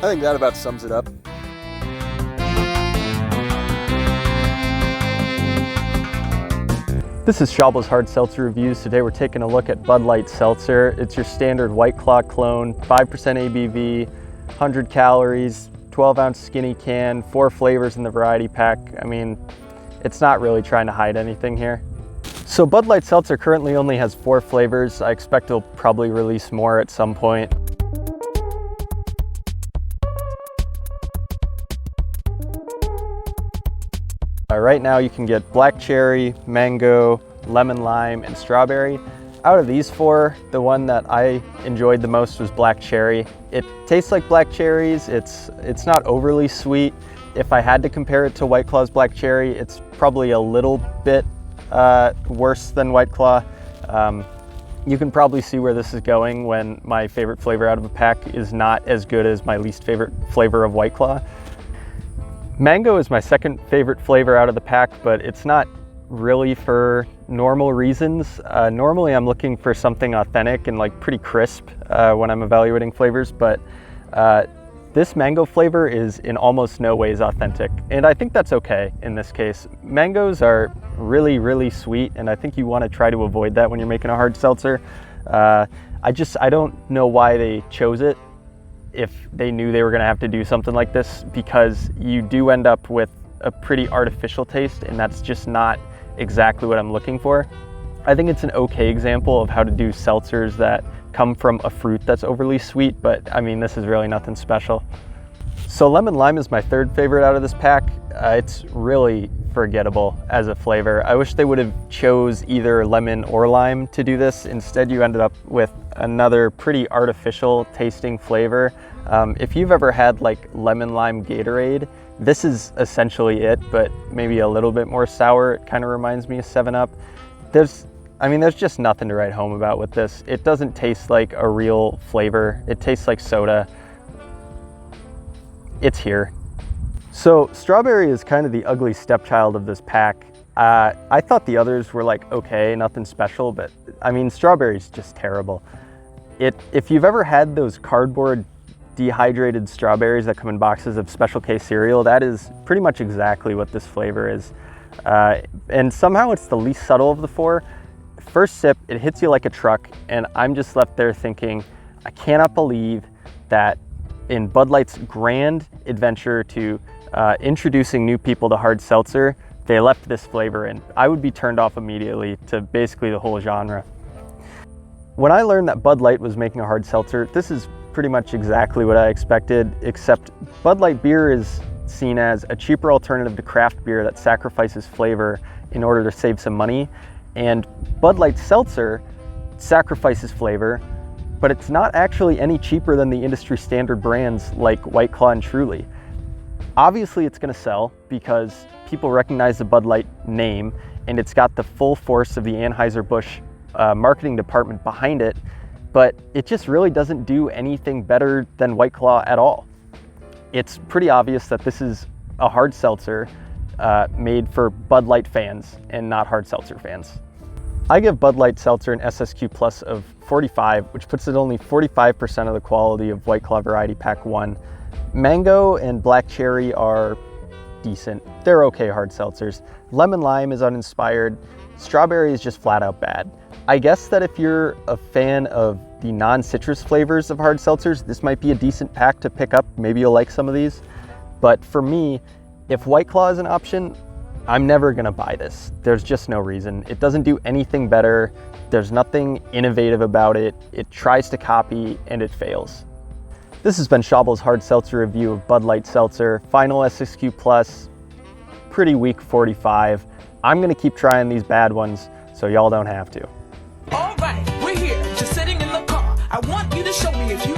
I think that about sums it up. This is Shabel's Hard Seltzer Reviews. Today we're taking a look at Bud Light Seltzer. It's your standard White Claw clone, 5% ABV, 100 calories, 12-ounce skinny can, 4 flavors in the variety pack. I mean, it's not really trying to hide anything here. So Bud Light Seltzer currently only has 4 flavors. I expect it'll probably release more at some point. Right now you can get black cherry, mango, lemon lime, and strawberry. Out of these 4, the one that I enjoyed the most was black cherry. It tastes like black cherries. It's not overly sweet. If I had to compare it to White Claw's black cherry, it's probably a little bit worse than White Claw. You can probably see where this is going when my favorite flavor out of a pack is not as good as my least favorite flavor of White Claw. Mango is my second favorite flavor out of the pack, but it's not really for normal reasons. Normally I'm looking for something authentic and like pretty crisp when I'm evaluating flavors, but this mango flavor is in almost no ways authentic, and I think that's okay in this case. Mangoes are really, really sweet, and I think you want to try to avoid that when you're making a hard seltzer. I don't know why they chose it if they knew they were going to have to do something like this, because you do end up with a pretty artificial taste, and that's just not exactly what I'm looking for. I think it's an okay example of how to do seltzers that come from a fruit that's overly sweet, but I mean, this is really nothing special. So lemon lime is my third favorite out of this pack. It's really forgettable as a flavor. I wish they would have chose either lemon or lime to do this. Instead, you ended up with another pretty artificial tasting flavor. If you've ever had like lemon lime Gatorade, this is essentially it, but maybe a little bit more sour. It kind of reminds me of 7-Up. There's just nothing to write home about with this. It doesn't taste like a real flavor. It tastes like soda. It's here. So strawberry is kind of the ugly stepchild of this pack. I thought the others were like okay, nothing special, but I mean, strawberry is just terrible. If you've ever had those cardboard dehydrated strawberries that come in boxes of Special K cereal, that is pretty much exactly what this flavor is. And somehow it's the least subtle of the 4. First sip, it hits you like a truck, and I'm just left there thinking, I cannot believe that in Bud Light's grand adventure to introducing new people to hard seltzer, they left this flavor in. I would be turned off immediately to basically the whole genre. When I learned that Bud Light was making a hard seltzer, this is pretty much exactly what I expected, except Bud Light beer is seen as a cheaper alternative to craft beer that sacrifices flavor in order to save some money, and Bud Light Seltzer sacrifices flavor, but it's not actually any cheaper than the industry standard brands like White Claw and Truly. Obviously it's going to sell because people recognize the Bud Light name, and it's got the full force of the Anheuser-Busch marketing department behind it, but it just really doesn't do anything better than White Claw at all. It's pretty obvious that this is a hard seltzer made for Bud Light fans and not hard seltzer fans. I give Bud Light Seltzer an SSQ Plus of 45, which puts it only 45% of the quality of White Claw Variety Pack 1. Mango and black cherry are decent. They're okay hard seltzers. Lemon lime is uninspired. Strawberry is just flat out bad. I guess that if you're a fan of the non-citrus flavors of hard seltzers, this might be a decent pack to pick up. Maybe you'll like some of these. But for me, if White Claw is an option, I'm never gonna buy this. There's just no reason. It doesn't do anything better. There's nothing innovative about it. It tries to copy and it fails. This has been Shabel's Hard Seltzer review of Bud Light Seltzer. Final SSQ Plus, pretty weak 45. I'm gonna keep trying these bad ones so y'all don't have to. All right, we're here, just sitting in the car. I want you to show me if you